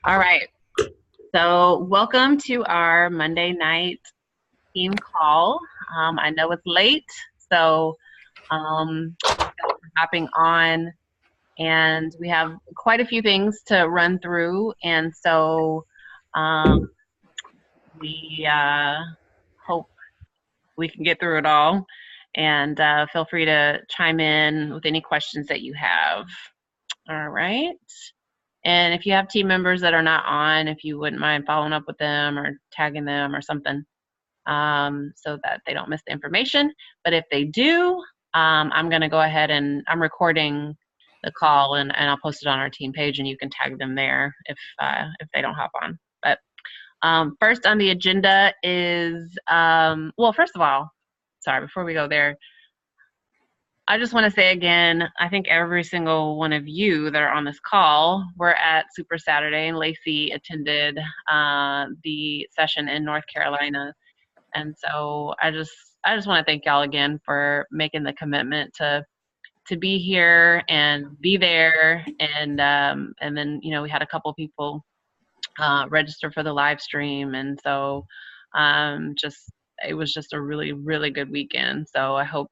All right. So, welcome to our Monday night team call. I know it's late, so thank you all for hopping on. And we have quite a few things to run through. And so, um, we hope we can get through it all. And feel free to chime in with any questions that you have. All right. And if you have team members that are not on, if you wouldn't mind following up with them or tagging them or something, so that they don't miss the information. But if they do, I'm going to go ahead and I'm recording the call and I'll post it on our team page and you can tag them there if they don't hop on. But first on the agenda is, well, first of all, sorry, before we go there, I just want to say again, I think every single one of you that are on this call were at Super Saturday, and Lacey attended the session in North Carolina. And so I just want to thank y'all again for making the commitment to be here and be there. And then we had a couple people register for the live stream, and so just it was just a really really good weekend. So I hope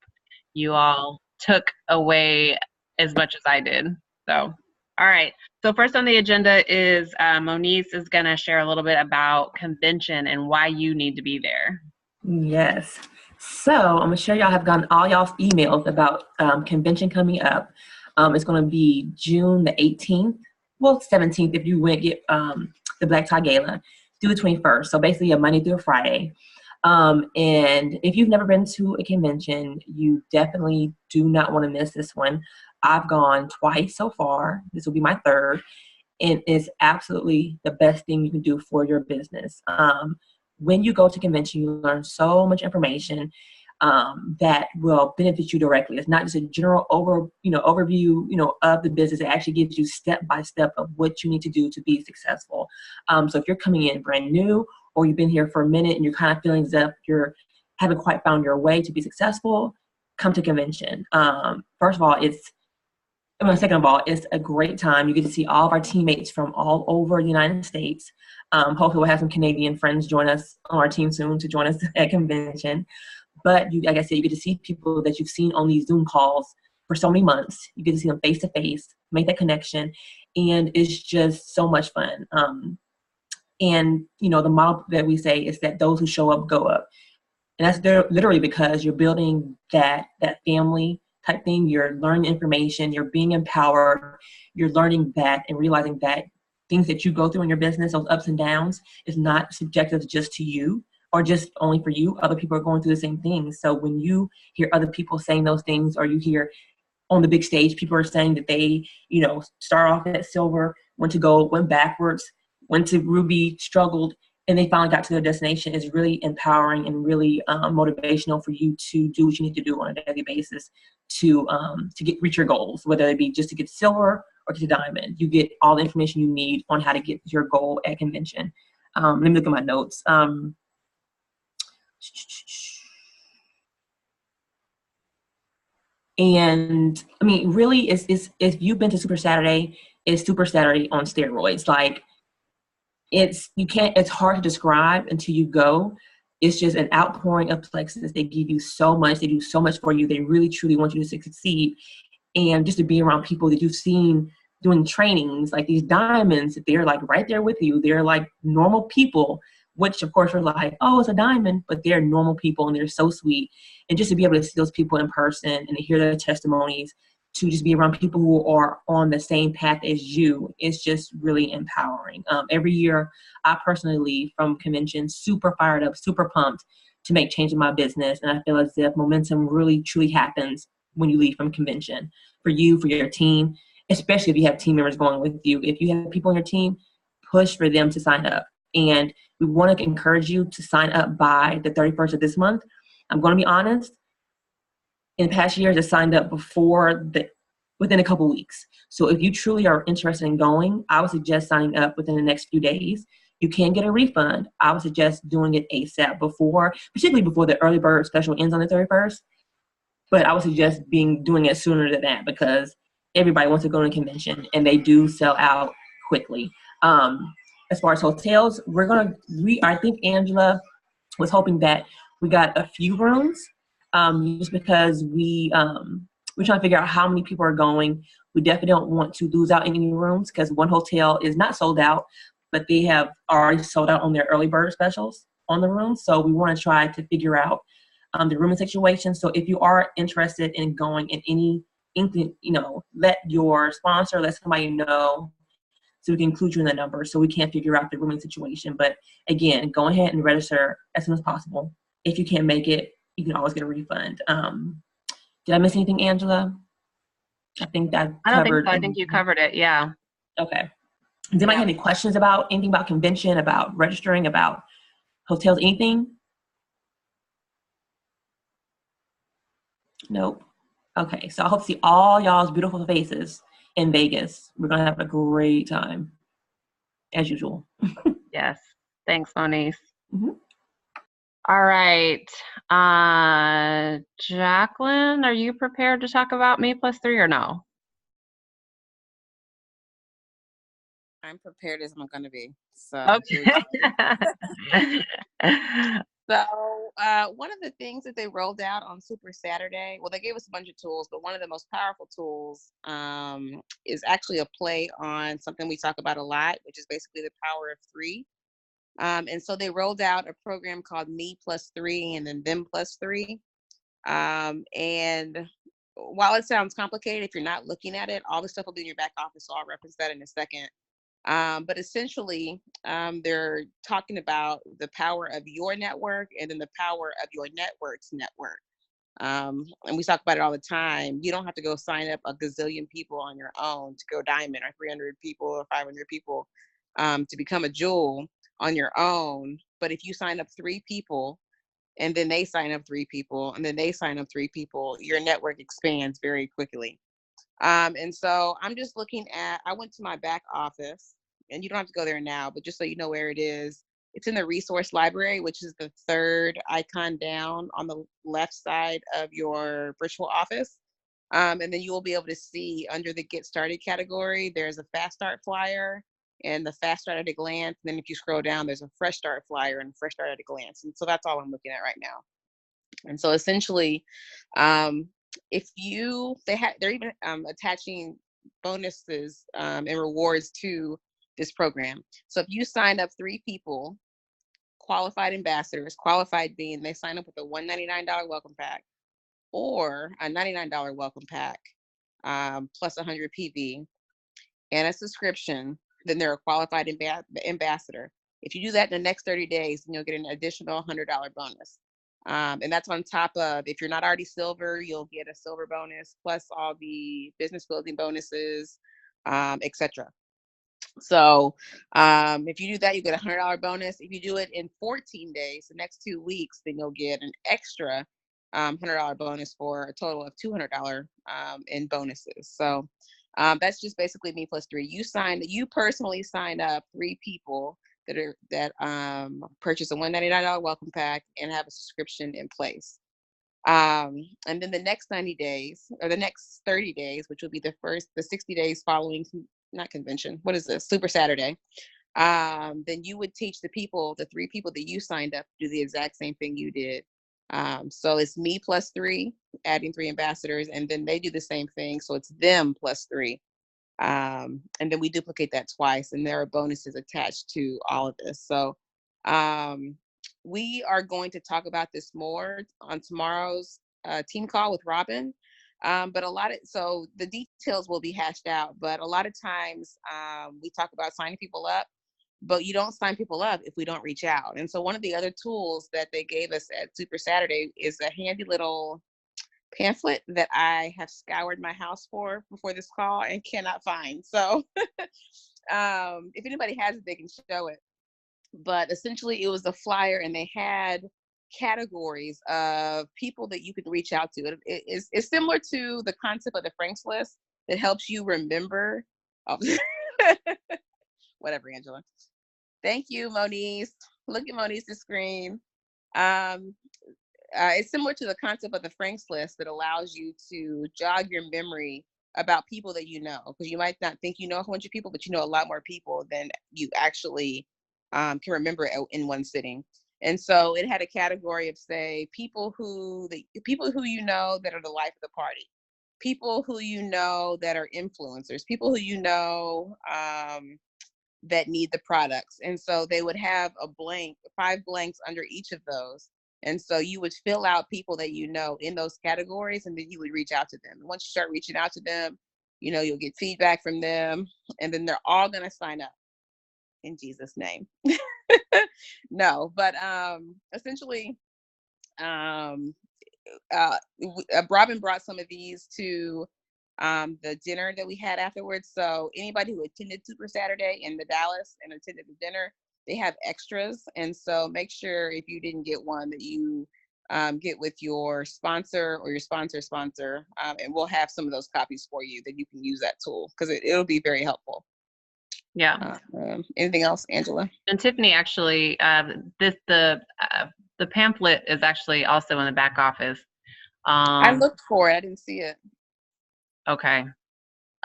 you all took away as much as I did. So, all right. So first on the agenda is Moniece is going to share a little bit about convention and why you need to be there. Yes. So I'm going to share y'all have gotten all y'all's emails about convention coming up. It's going to be June the 18th, well, 17th if you went get the Black Tie Gala, through the 21st. So basically a Monday through a Friday. And if you've never been to a convention, you definitely do not want to miss this one. I've gone twice so far. This will be my third. And it's absolutely the best thing you can do for your business. When you go to convention, you learn so much information that will benefit you directly. It's not just a general overview, of the business. It actually gives you step by step of what you need to do to be successful. So if you're coming in brand new, or you've been here for a minute and you're kind of feeling as if you haven't quite found your way to be successful, come to convention. Second of all, it's a great time. You get to see all of our teammates from all over the United States. Hopefully we'll have some Canadian friends join us on our team soon to join us at convention. But like I said, you get to see people that you've seen on these Zoom calls for so many months. You get to see them face to face, make that connection, and it's just so much fun. And the model that we say is that those who show up go up. And that's literally because you're building that family type thing. You're learning information, you're being empowered, you're learning that and realizing that things that you go through in your business, those ups and downs, is not subjective just to you or just only for you. Other people are going through the same things. So when you hear other people saying those things, or you hear on the big stage, people are saying that they, start off at silver, went to gold, went backwards, went to ruby, struggled, and they finally got to their destination, is really empowering and really motivational for you to do what you need to do on a daily basis to reach your goals, whether it be just to get silver or to diamond. You get all the information you need on how to get your goal at convention. Let me look at my notes. And I mean, really, it's if you've been to Super Saturday, it's Super Saturday on steroids. Like, it's hard to describe until you go. It's just an outpouring of plexus. They give you so much. They do so much for you. They really, truly want you to succeed. And just to be around people that you've seen doing trainings, like these diamonds, they're like right there with you. They're like normal people, which of course are like, oh, it's a diamond, but they're normal people and they're so sweet. And just to be able to see those people in person and to hear their testimonies, to just be around people who are on the same path as you, is just really empowering. Every year, I personally leave from convention super fired up, super pumped to make change in my business. And I feel as if momentum really, truly happens when you leave from convention. For you, for your team, especially if you have team members going with you. If you have people on your team, push for them to sign up. And we want to encourage you to sign up by the 31st of this month. I'm going to be honest. In past years, I signed up within a couple weeks. So if you truly are interested in going, I would suggest signing up within the next few days. You can get a refund. I would suggest doing it ASAP particularly before the early bird special ends on the 31st. But I would suggest doing it sooner than that, because everybody wants to go to a convention and they do sell out quickly. as far as hotels, I think Angela was hoping that we got a few rooms, just because we're trying to figure out how many people are going. We definitely don't want to lose out any rooms because one hotel is not sold out, but they have already sold out on their early bird specials on the rooms. So we want to try to figure out the rooming situation. So if you are interested in going in anything, let your sponsor, let somebody know so we can include you in the number so we can figure out the rooming situation. But again, go ahead and register as soon as possible. If you can't make it, you can always get a refund. Did I miss anything, Angela? I think that I don't think covered. so. I think you covered it. Yeah. Okay. Does anybody have any questions about anything about convention, about registering, about hotels, anything? Nope. Okay, so I hope to see all y'all's beautiful faces in Vegas. We're gonna have a great time, as usual. Yes. Thanks, Moniece. Mhm. All right. Jacqueline, are you prepared to talk about Me+3 or no? I'm prepared as I'm going to be. So, Okay. one of the things that they rolled out on Super Saturday, well, they gave us a bunch of tools, but one of the most powerful tools is actually a play on something we talk about a lot, which is basically the power of three. And so they rolled out a program called Me+3 and then Them+3. And while it sounds complicated, if you're not looking at it, all the stuff will be in your back office. So I'll reference that in a second. But essentially, they're talking about the power of your network and then the power of your network's network. And we talk about it all the time. You don't have to go sign up a gazillion people on your own to go diamond, or 300 people or 500 people to become a jewel on your own. But if you sign up 3 people, and then they sign up 3 people, and then they sign up 3 people, your network expands very quickly. And so I'm just looking at, I went to my back office, and you don't have to go there now, but just so you know where it is, it's in the resource library, which is the 3rd icon down on the left side of your virtual office. And then you will be able to see under the Get Started category, there's a Fast Start flyer and the Fast Start at a Glance. And then if you scroll down, there's a Fresh Start flyer and Fresh Start at a Glance. And so that's all I'm looking at right now. And so essentially, if they're even attaching bonuses and rewards to this program. So if you sign up 3 people, qualified ambassadors, qualified being they sign up with a $199 welcome pack or a $99 welcome pack plus 100 PV and a subscription, then they're a qualified ambassador. If you do that in the next 30 days, then you'll get an additional $100 bonus. And that's on top of, if you're not already silver, you'll get a silver bonus plus all the business building bonuses, etc. So if you do that, you get a $100 bonus. If you do it in 14 days, the next 2 weeks, then you'll get an extra $100 bonus for a total of $200 in bonuses. So that's just basically Me+3. You personally sign up 3 people that purchase a $199 welcome pack and have a subscription in place. And then the next 90 days or the next 30 days, which will be the 60 days following, not convention, what is this, Super Saturday, then you would teach the 3 people that you signed up to do the exact same thing you did. So it's Me+3, adding 3 ambassadors, and then they do the same thing. So it's Them+3. And then we duplicate that twice, and there are bonuses attached to all of this. So we are going to talk about this more on tomorrow's team call with Robin. But so the details will be hashed out, but a lot of times we talk about signing people up, but you don't sign people up if we don't reach out. And so one of the other tools that they gave us at Super Saturday is a handy little pamphlet that I have scoured my house for before this call and cannot find. So if anybody has it, they can show it. But essentially it was a flyer and they had categories of people that you could reach out to. It's similar to the concept of the Franks list that helps you remember. Oh, whatever, Angela. Thank you, Moniece. Look at Moniece's screen. It's similar to the concept of the Franks list that allows you to jog your memory about people that you know, because you might not think you know a bunch of people, but you know a lot more people than you actually can remember in one sitting. And so it had a category of, say, people who you know that are the life of the party, people who you know that are influencers, people who you know that need the products. And so they would have a blank, 5 blanks under each of those. And so you would fill out people that you know in those categories, and then you would reach out to them. And once you start reaching out to them, you know, you'll get feedback from them, and then they're all going to sign up in Jesus' name. No, but essentially, um, Robin brought some of these to the dinner that we had afterwards. So anybody who attended Super Saturday in the Dallas and attended the dinner, they have extras. And so make sure if you didn't get one that you get with your sponsor or your sponsor, and we'll have some of those copies for you that you can use that tool, because it'll be very helpful. Yeah. Anything else, Angela? And Tiffany, actually, the pamphlet is actually also in the back office. I looked for it. I didn't see it. Okay.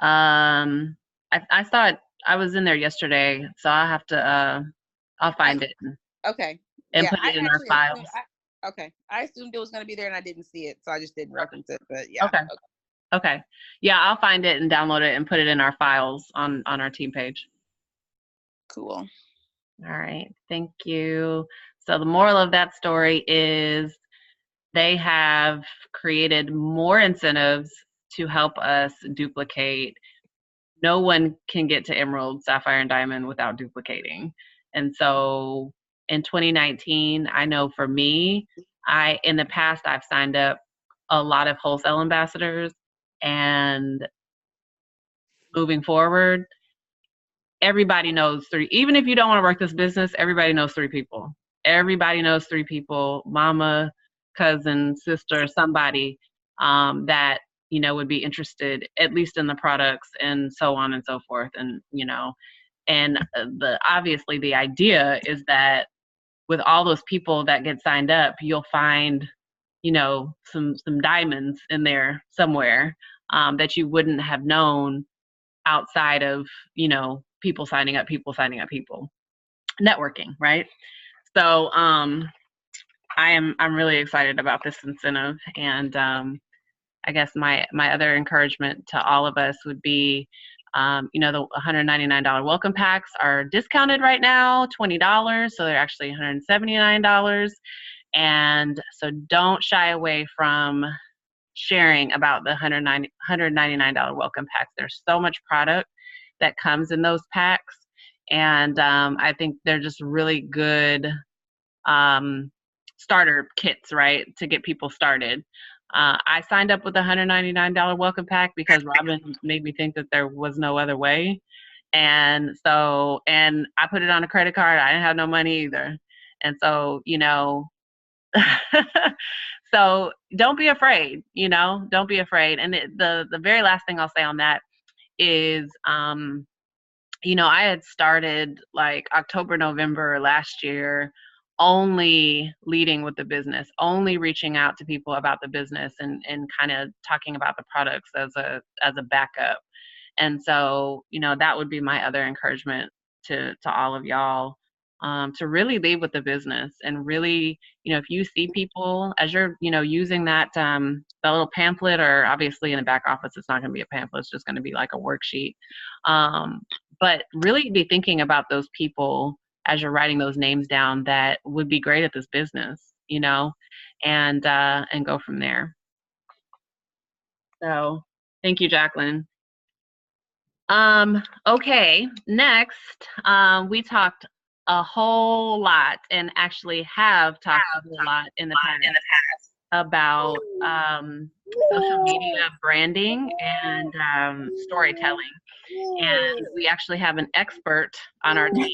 I saw it. I was in there yesterday, so I'll have to. I'll find it. Okay. And put it in our files. Okay. I assumed it was going to be there, and I didn't see it, so I just didn't reference it. But yeah. Okay. Okay. Yeah, I'll find it and download it and put it in our files on our team page. Cool. All right. Thank you. So the moral of that story is they have created more incentives to help us duplicate. No one can get to Emerald, Sapphire, and Diamond without duplicating. And so in 2019, I know for me, in the past, I've signed up a lot of wholesale ambassadors, and moving forward, everybody knows 3. Even if you don't want to work this business, everybody knows 3 people. Everybody knows 3 people, mama, cousin, sister, somebody that, you know, would be interested at least in the products, and so on and so forth. And, you know, and obviously the idea is that with all those people that get signed up, you'll find, you know, some diamonds in there somewhere that you wouldn't have known outside of, you know, people signing up, networking, right? So I'm really excited about this incentive. And I guess my other encouragement to all of us would be, you know, the $199 welcome packs are discounted right now, $20, so they're actually $179. And so don't shy away from sharing about the $199 welcome packs. There's so much product that comes in those packs, and I think they're just really good starter kits, right, to get people started. I signed up with a $199 welcome pack because Robin made me think that there was no other way. And so, and I put it on a credit card. I didn't have no money either. And so, you know, so don't be afraid, you know, don't be afraid. And the very last thing I'll say on that is, you know, I had started like October, November last year, only leading with the business, only reaching out to people about the business, and kind of talking about the products as a backup. And so, you know, that would be my other encouragement to all of y'all, to really lead with the business. And really, you know, if you see people as you're, you know, using that the little pamphlet, or obviously in the back office, it's not going to be a pamphlet, it's just going to be like a worksheet. But really be thinking about those people as you're writing those names down that would be great at this business, you know, and go from there. So thank you, Jacqueline. Okay, next, we talked a whole lot, and actually have talked a whole lot in the past about social media branding and storytelling. And we actually have an expert on our team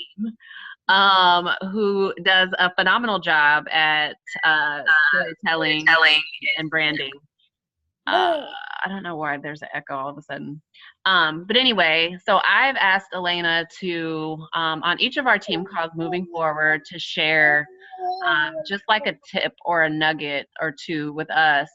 who does a phenomenal job at storytelling and branding. I don't know why there's an echo all of a sudden. But anyway, so I've asked Elena to, on each of our team calls moving forward, to share just like a tip or a nugget or two with us,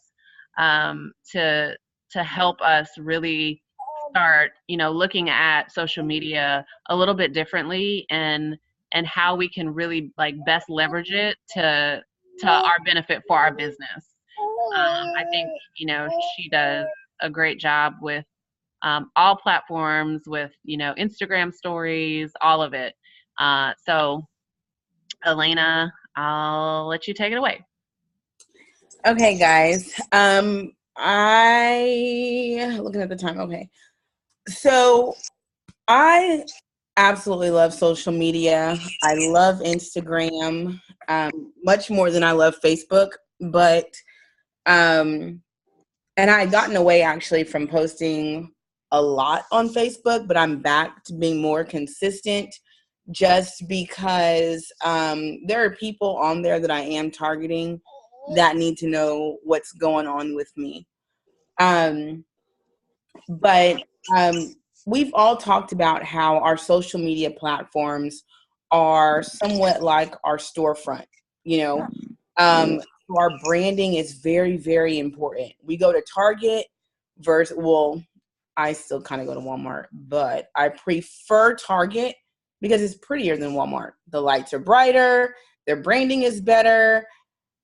to help us really start, looking at social media a little bit differently and how we can really like best leverage it to our benefit for our business. I think, she does a great job with all platforms, with, Instagram stories, all of it. So Elena, I'll let you take it away. Okay, guys. I looking at the time. Okay. So I absolutely love social media. I love Instagram much more than I love Facebook. But and I had gotten away actually from posting a lot on Facebook, but I'm back to being more consistent just because there are people on there that I am targeting that need to know what's going on with me. But we've all talked about how our social media platforms are somewhat like our storefront, you know. So our branding is very, very important. We go to Target versus, well, I still kind of go to Walmart, but I prefer Target because it's prettier than Walmart. The lights are brighter, their branding is better,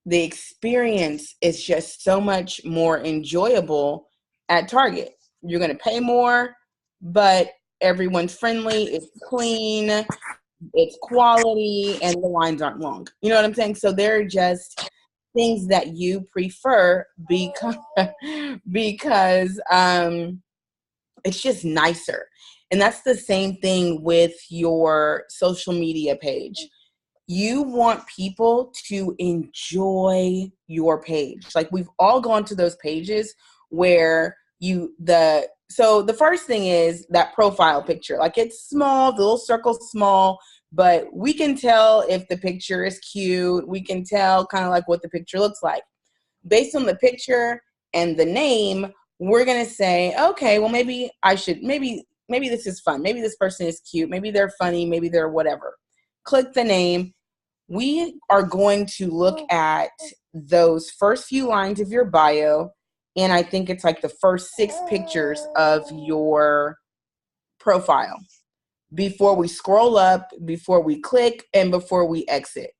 the experience is just so much more enjoyable at Target. You're going to pay more, but everyone's friendly, it's clean, it's quality, and the lines aren't long. You know what I'm saying? So they're just things that you prefer because it's just nicer. And that's the same thing with your social media page. You want people to enjoy your page. Like we've all gone to those pages where so the first thing is that profile picture. Like it's small, the little circle's small, but we can tell if the picture is cute. We can tell kind of like what the picture looks like. Based on the picture and the name, we're going to say, okay, well, maybe this is fun. Maybe this person is cute. Maybe they're funny. Maybe they're whatever. Click the name. We are going to look at those first few lines of your bio. And I think it's like the first 6 pictures of your profile before we scroll up, before we click, and before we exit.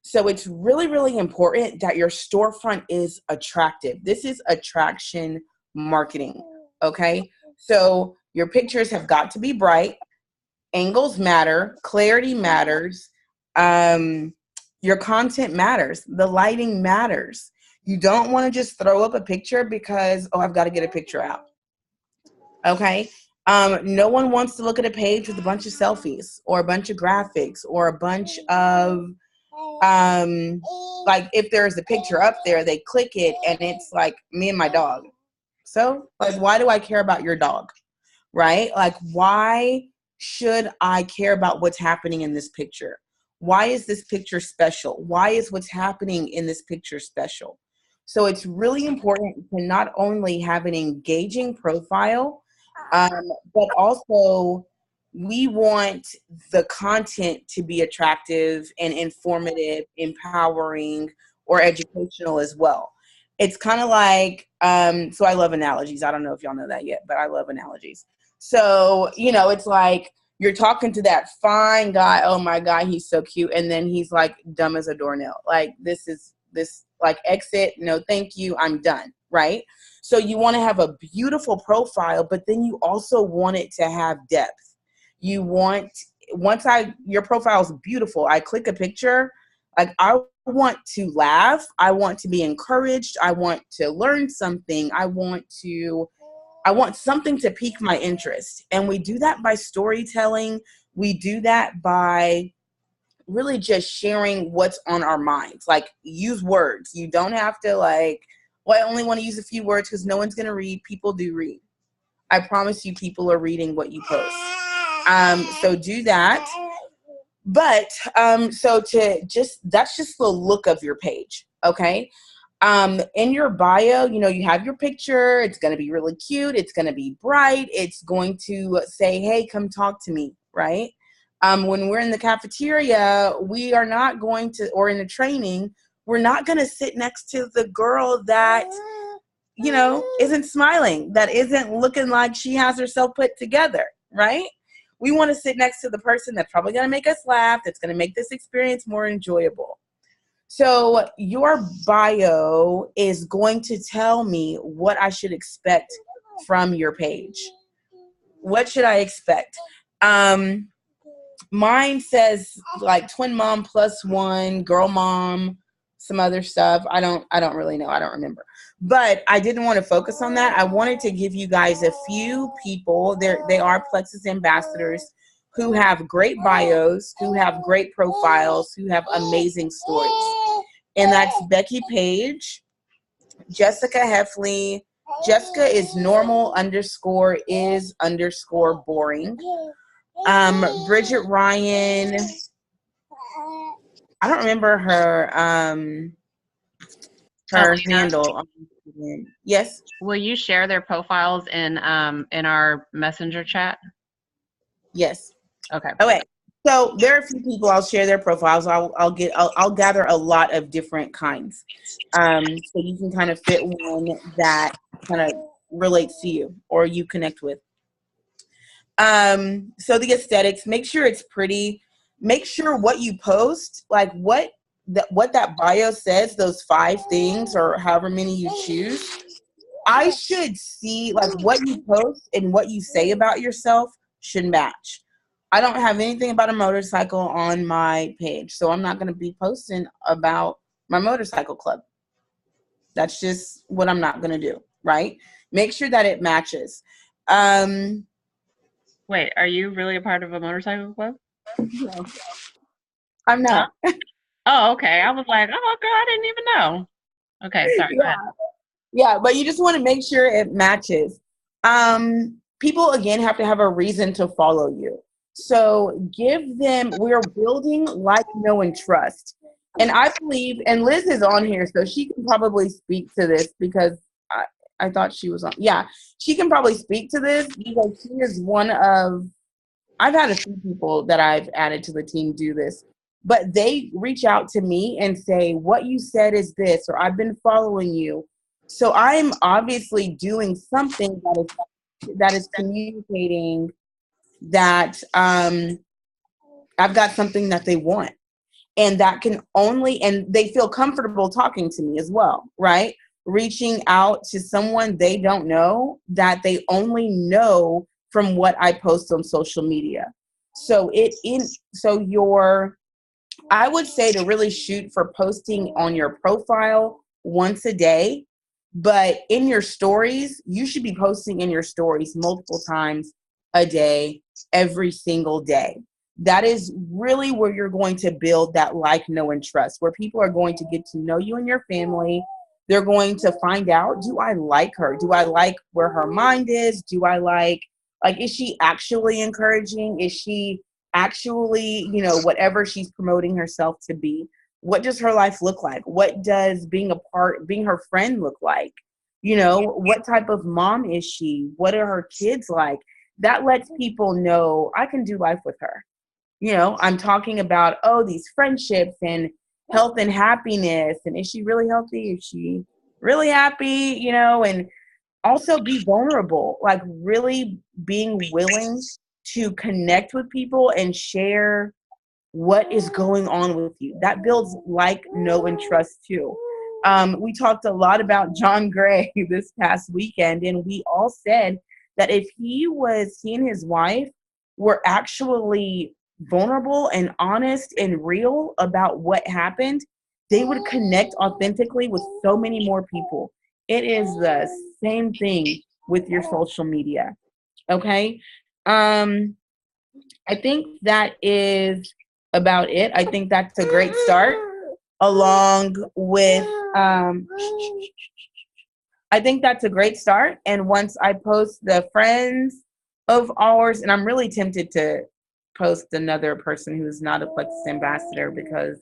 So it's really, really important that your storefront is attractive. This is attraction marketing, okay? So your pictures have got to be bright. Angles matter. Clarity matters. Your content matters. The lighting matters. You don't want to just throw up a picture because, I've got to get a picture out, okay? No one wants to look at a page with a bunch of selfies or a bunch of graphics or a bunch of like if there's a picture up there, they click it and it's like me and my dog. So like, why do I care about your dog? Right? Like, why should I care about what's happening in this picture? Why is this picture special? Why is what's happening in this picture special? So it's really important to not only have an engaging profile, but also we want the content to be attractive and informative, empowering, or educational as well. It's kind of like, so I love analogies. I don't know if y'all know that yet, but I love analogies. So, it's like you're talking to that fine guy. Oh my God, he's so cute. And then he's like dumb as a doornail. Like this like exit. No, thank you. I'm done. Right. So you want to have a beautiful profile, but then you also want it to have depth. You want, your profile is beautiful. I click a picture. Like I want to laugh. I want to be encouraged. I want to learn something. I want something to pique my interest. And we do that by storytelling. We do that by really just sharing what's on our minds. Like use words. You don't have to I only want to use a few words because no one's going to read. People do read. I promise you people are reading what you post. So do that. But that's just the look of your page. Okay. In your bio, you have your picture. It's going to be really cute. It's going to be bright. It's going to say, hey, come talk to me. Right. When we're in the cafeteria, we are not going to, or in the training, we're not going to sit next to the girl that isn't smiling, that isn't looking like she has herself put together, right? We want to sit next to the person that's probably going to make us laugh, that's going to make this experience more enjoyable. So your bio is going to tell me what I should expect from your page. What should I expect? Mine says like twin mom +1, girl mom, some other stuff. I don't really know. I don't remember. But I didn't want to focus on that. I wanted to give you guys a few people. They are Plexus ambassadors who have great bios, who have great profiles, who have amazing stories. And that's Becky Page, Jessica Heffley. Jessica is normal_is_boring. Bridget Ryan. I don't remember her handle. Yes. Will you share their profiles in our messenger chat? Yes. Okay. Okay. So there are a few people. I'll share their profiles. I'll gather a lot of different kinds, so you can kind of fit one that kind of relates to you or you connect with. So the aesthetics. Make sure it's pretty. Make sure what you post, like what that bio says, those 5 things or however many you choose. I should see like what you post and what you say about yourself should match. I don't have anything about a motorcycle on my page, so I'm not going to be posting about my motorcycle club. That's just what I'm not going to do, right? Make sure that it matches. Wait, are you really a part of a motorcycle club? No, I'm not. Huh? Oh, okay. I was like, oh, girl, I didn't even know. Okay, sorry. Go ahead. Yeah, but you just want to make sure it matches. People, again, have to have a reason to follow you. So give them, we're building like, know, and trust. And I believe, and Liz is on here, so she can probably speak to this because I thought she was on. Yeah, she can probably speak to this because she is one of, I've had a few people that I've added to the team do this, but they reach out to me and say, what you said is this, or I've been following you. So I'm obviously doing something that is communicating that I've got something that they want. And that can only, and they feel comfortable talking to me as well, right? Reaching out to someone they don't know that they only know from what I post on social media. So I would say to really shoot for posting on your profile once a day, but in your stories, you should be posting in your stories multiple times a day, every single day. That is really where you're going to build that like, know, and trust, where people are going to get to know you and your family. They're going to find out, do I like her? Do I like where her mind is? Do I like, is she actually encouraging? Is she actually, whatever she's promoting herself to be? What does her life look like? What does being her friend look like? What type of mom is she? What are her kids like? That lets people know I can do life with her. I'm talking about, these friendships and health and happiness. And is she really healthy? Is she really happy? And also be vulnerable, like really being willing to connect with people and share what is going on with you. That builds like, know, and trust too. We talked a lot about John Gray this past weekend, and we all said that if he and his wife were actually vulnerable and honest and real about what happened, they would connect authentically with so many more people. It is the same thing with your social media. Okay. I think that is about it. I think that's a great start, along with I think that's a great start. And once I post the friends of ours, and I'm really tempted to post another person who's not a Plexus ambassador because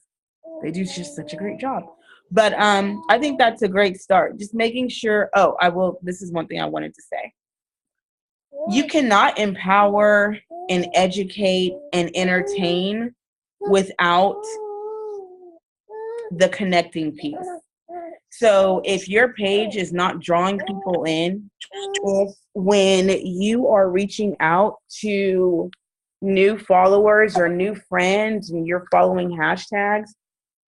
they do just such a great job. But I think that's a great start. Just making sure, this is one thing I wanted to say. You cannot empower and educate and entertain without the connecting piece. So if your page is not drawing people in, if when you are reaching out to new followers or new friends and you're following hashtags,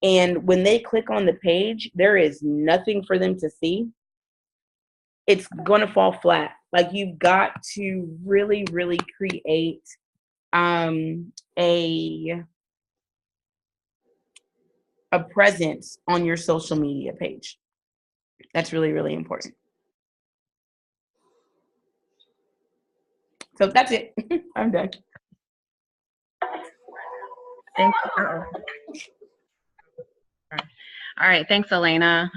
and when they click on the page, there is nothing for them to see, it's going to fall flat. Like, you've got to really, really create a presence on your social media page. That's really, really important. So that's it. I'm done. Thank you. All right, thanks, Elena.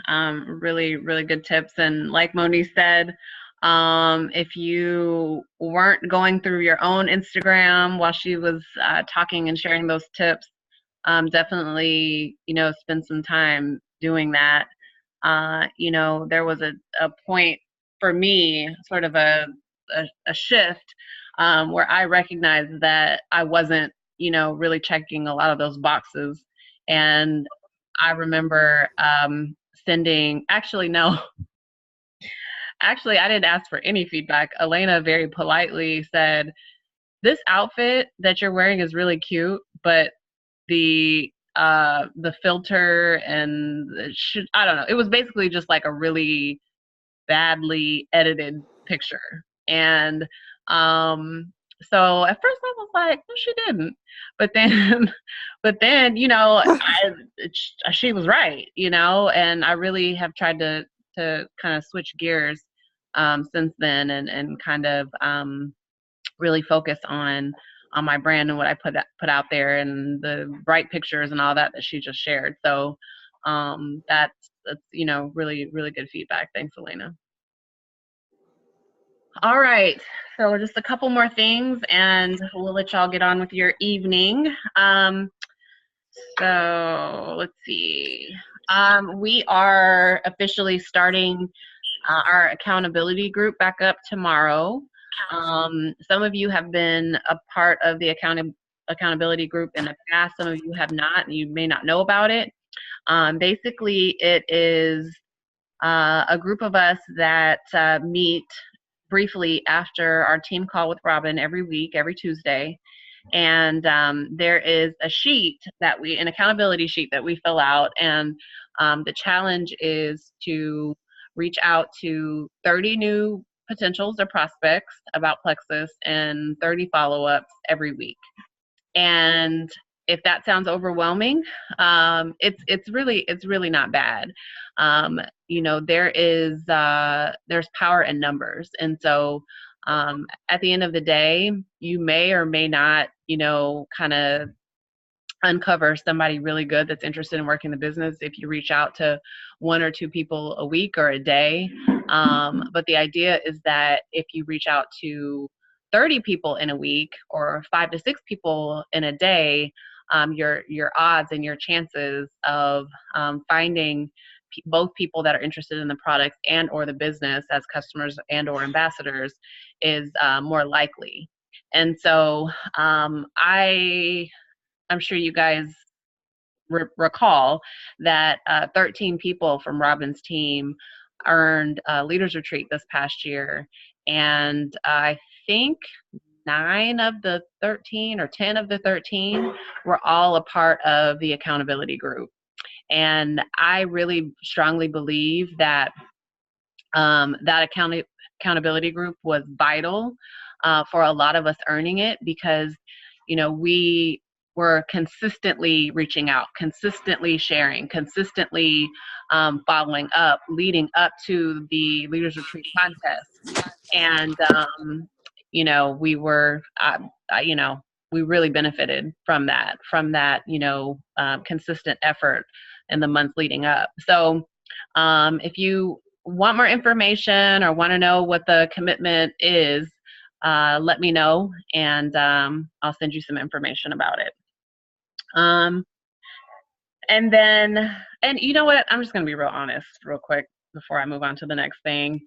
Really, really good tips. And like Moni said, if you weren't going through your own Instagram while she was talking and sharing those tips, definitely, spend some time doing that. There was a point for me, sort of a shift, where I recognized that I wasn't, really checking a lot of those boxes. And I remember actually, I didn't ask for any feedback. Elena very politely said, "This outfit that you're wearing is really cute, but the filter and I don't know." It was basically just like a really badly edited picture. And so at first I was like, no, she didn't. But then, she was right, and I really have tried to kind of switch gears since then, and kind of really focus on my brand and what I put out there, and the bright pictures and all that she just shared. So that's really, really good feedback. Thanks, Elena. All right, so just a couple more things, and we'll let y'all get on with your evening. So let's see. We are officially starting our accountability group back up tomorrow. Some of you have been a part of the accountability group in the past. Some of you have not, and you may not know about it. Basically, it is a group of us that meet briefly after our team call with Robin every week, every Tuesday. And there is a sheet an accountability sheet that we fill out. And the challenge is to reach out to 30 new potentials or prospects about Plexus and 30 follow-ups every week. And if that sounds overwhelming, it's really not bad. There's power in numbers, and so at the end of the day, you may or may not, kind of uncover somebody really good that's interested in working the business if you reach out to 1 or 2 people a week or a day. But the idea is that if you reach out to 30 people in a week or 5 to 6 people in a day, your odds and your chances of finding both people that are interested in the product and or the business as customers and or ambassadors is more likely. And so I'm sure you guys recall that 13 people from Robin's team earned a Leaders Retreat this past year. And I think 9 of the 13 or 10 of the 13 were all a part of the accountability group. And I really strongly believe that that accountability group was vital for a lot of us earning it, because we were consistently reaching out, consistently sharing, consistently following up, leading up to the Leaders Retreat contest. And we were we really benefited from that consistent effort in the months leading up. So if you want more information or want to know what the commitment is, let me know, and I'll send you some information about it. And you know what? I'm just going to be real honest real quick before I move on to the next thing.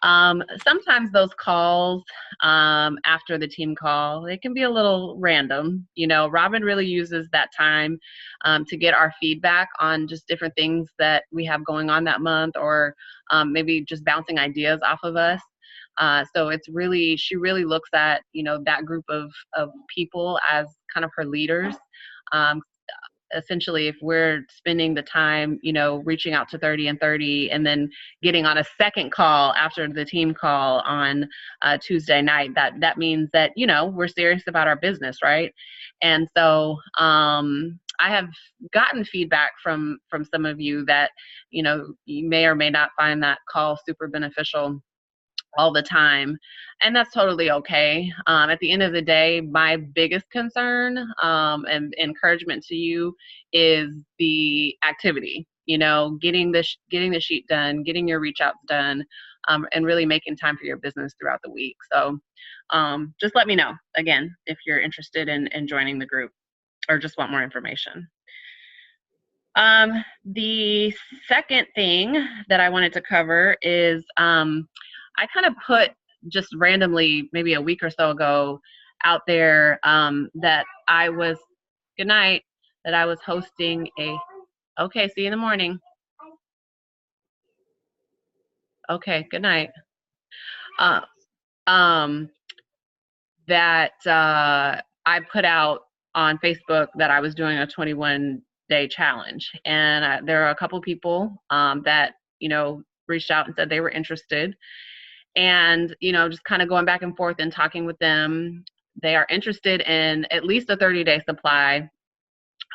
Sometimes those calls after the team call, they can be a little random. You know, Robin really uses that time to get our feedback on just different things that we have going on that month, or maybe just bouncing ideas off of us. So it's really, she really looks at, you know, that group of people as kind of her leaders. Um, Essentially, if we're spending the time, you know, reaching out to 30 and 30 and then getting on a second call after the team call on Tuesday night, that means that, you know, we're serious about our business, right? And so I have gotten feedback from some of you that, you know, you may or may not find that call super beneficial all the time, and that's totally okay. At the end of the day, my biggest concern and encouragement to you is the activity. You know, getting the sheet done, getting your reach outs done, and really making time for your business throughout the week. So just let me know again if you're interested in joining the group or just want more information. The second thing that I wanted to cover is I kind of put just randomly, maybe a week or so ago, out there that I was, good night, that I was hosting a, okay, see you in the morning. Okay, good night. That I put out on Facebook that I was doing a 21-day challenge. And there are a couple people that, you know, reached out and said they were interested. And, you know, just kind of going back and forth and talking with them, they are interested in at least a 30-day supply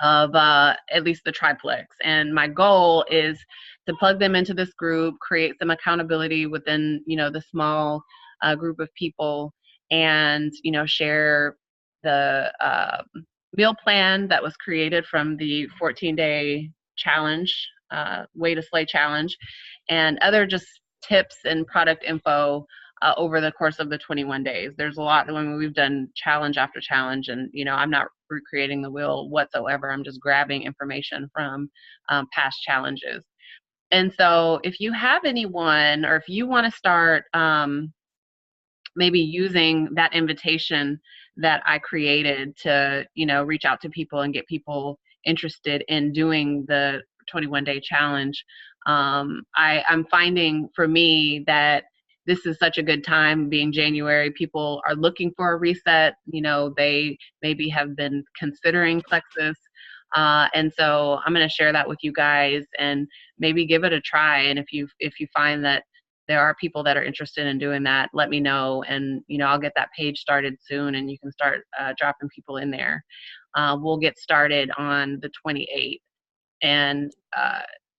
of at least the triplex. And my goal is to plug them into this group, create some accountability within, you know, the small group of people, and, you know, share the meal plan that was created from the 14-day challenge, Way to Slay challenge, and other just tips and product info over the course of the 21 days. There's a lot when we've done challenge after challenge, and, you know, I'm not recreating the wheel whatsoever. I'm just grabbing information from past challenges. And so if you have anyone, or if you want to start maybe using that invitation that I created to, you know, reach out to people and get people interested in doing the 21-day challenge, I'm finding for me that this is such a good time, being January. People are looking for a reset. You know, they maybe have been considering Plexus. And so I'm going to share that with you guys and maybe give it a try. And if you find that there are people that are interested in doing that, let me know. And, you know, I'll get that page started soon, and you can start dropping people in there. We'll get started on the 28th. And,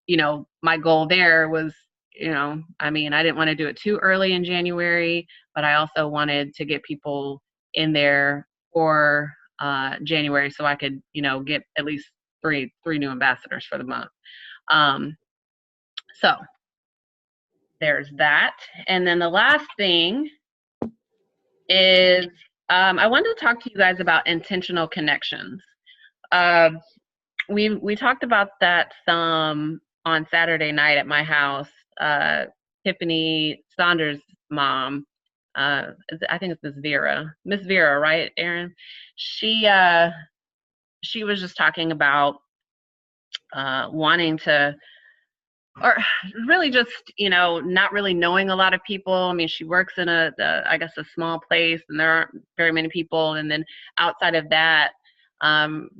you know, my goal there was, you know, I mean, I didn't want to do it too early in January, but I also wanted to get people in there for January so I could, you know, get at least three new ambassadors for the month. So there's that. And then the last thing is I wanted to talk to you guys about intentional connections. We talked about that some on Saturday night at my house. Tiffany Saunders' mom, I think it's Miss Vera, right, Erin? She was just talking about wanting to, or really just, you know, not really knowing a lot of people. I mean, she works in I guess a small place, and there aren't very many people. And then outside of that,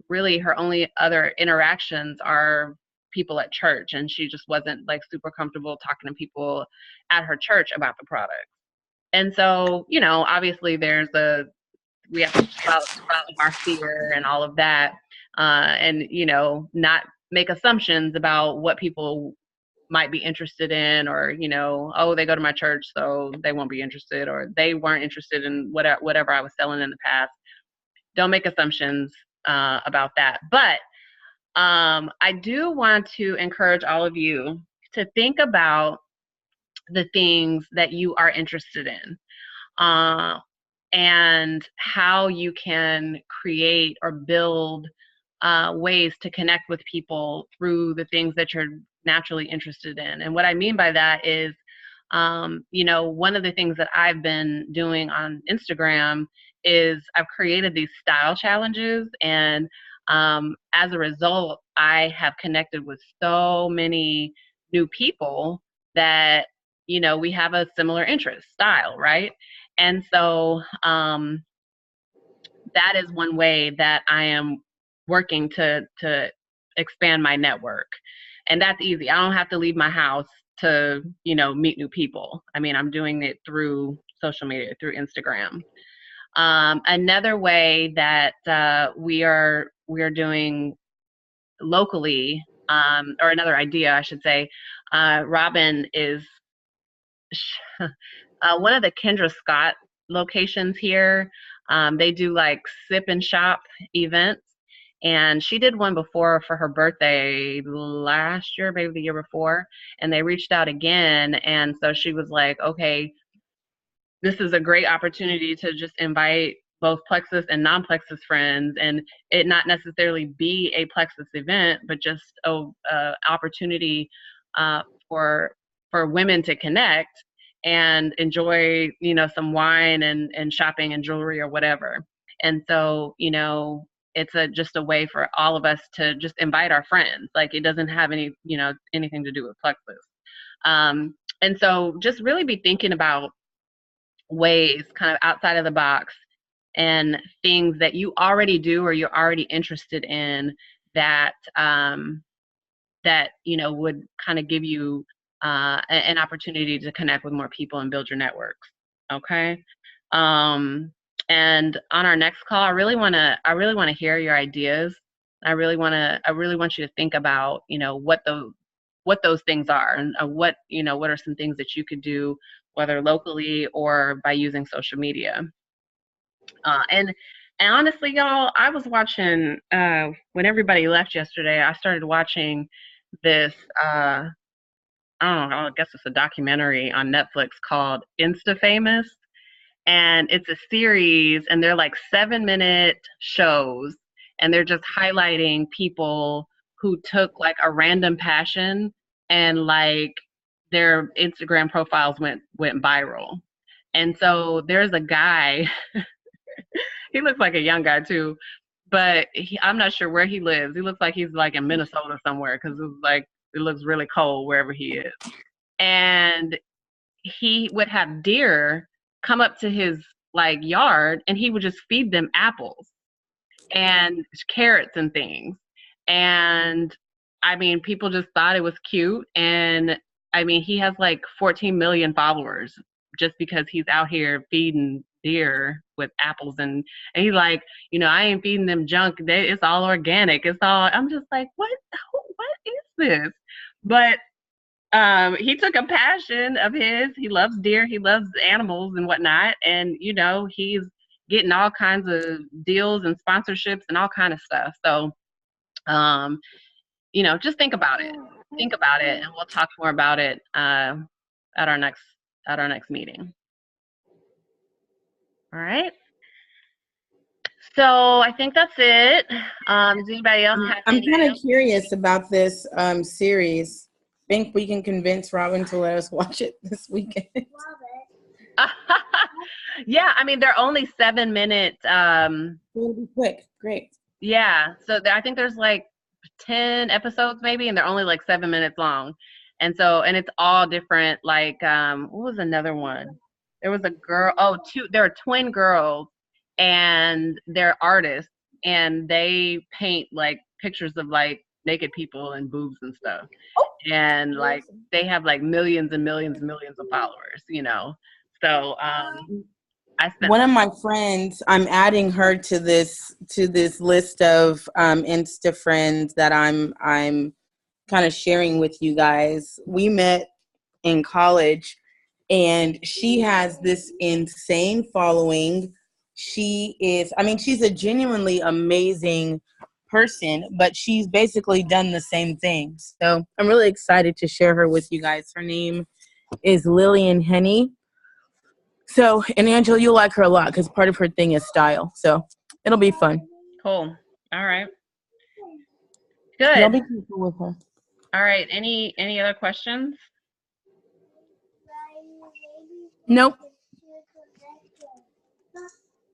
really her only other interactions are people at church, and she just wasn't like super comfortable talking to people at her church about the product. And so, you know, obviously we have to talk about our fear and all of that, and, you know, not make assumptions about what people might be interested in, or, you know, oh, they go to my church, so they won't be interested, or they weren't interested in whatever I was selling in the past. Don't make assumptions about that. But I do want to encourage all of you to think about the things that you are interested in, and how you can create or build ways to connect with people through the things that you're naturally interested in. And what I mean by that is You know, one of the things that I've been doing on Instagram is I've created these style challenges, and as a result, I have connected with so many new people that, you know, we have a similar interest, style, right? And so that is one way that I am working to expand my network. And that's easy. I don't have to leave my house to, you know, meet new people. I mean, I'm doing it through social media, through Instagram. Another way that we are doing locally, or another idea, I should say, Robin is one of the Kendra Scott locations here. They do like sip and shop events. And she did one before for her birthday last year, maybe the year before. And they reached out again. And so she was like, okay, this is a great opportunity to just invite both Plexus and non-Plexus friends, and it not necessarily be a Plexus event, but just a opportunity for women to connect and enjoy, you know, some wine and shopping and jewelry or whatever. And so, you know, it's just a way for all of us to just invite our friends. Like, it doesn't have any, you know, anything to do with Plexus. And so just really be thinking about ways kind of outside of the box and things that you already do or you're already interested in that that, you know, would kind of give you an opportunity to connect with more people and build your networks. Okay. And on our next call, I really want to hear your ideas. I really want you to think about, you know, what those things are, and what are some things that you could do, whether locally or by using social media. And honestly, y'all, I was watching when everybody left yesterday. I started watching this. I don't know. I guess it's a documentary on Netflix called Insta Famous, and it's a series, and they're like 7-minute shows, and they're just highlighting people who took like a random passion and like their Instagram profiles went viral. And so there's a guy, he looks like a young guy too, but I'm not sure where he lives. He looks like he's like in Minnesota somewhere, because it looks really cold wherever he is. And he would have deer come up to his like yard, and he would just feed them apples and carrots and things. And I mean, people just thought it was cute. And I mean, he has like 14 million followers just because he's out here feeding deer with apples. And he's like, you know, I ain't feeding them junk. It's all organic. It's all, I'm just like, what is this? But he took a passion of his. He loves deer. He loves animals and whatnot. And, you know, he's getting all kinds of deals and sponsorships and all kind of stuff. So, you know, just think about it. Think about it, and we'll talk more about it at our next meeting. All right. So I think that's it. Does anybody else have I'm kind of curious about this series. Think we can convince Robin to let us watch it this weekend? Yeah, I mean, they're only 7 minutes. It'll be quick. Great. Yeah, so I think there's like 10 episodes maybe, and they're only like 7 minutes long. And so, and it's all different. Like, what was another one? There was a girl. Oh, there are twin girls, and they're artists, and they paint like pictures of like naked people and boobs and stuff. And like they have like millions and millions and millions of followers, you know. So one of my friends, I'm adding her to this list of Insta friends that I'm kind of sharing with you guys. We met in college, and she has this insane following. She's a genuinely amazing person, but she's basically done the same thing. So I'm really excited to share her with you guys. Her name is Lillian Henney. So, and Angela, you'll like her a lot because part of her thing is style. So it'll be fun. Cool. All right. Good. Y'all be careful with her. All right. Any other questions? Nope.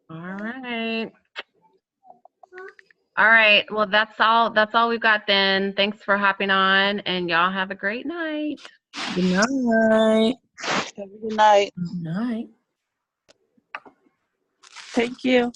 All right. All right. Well, that's all we've got then. Thanks for hopping on, and y'all have a great night. Good night. Have a good night. Good night. Thank you.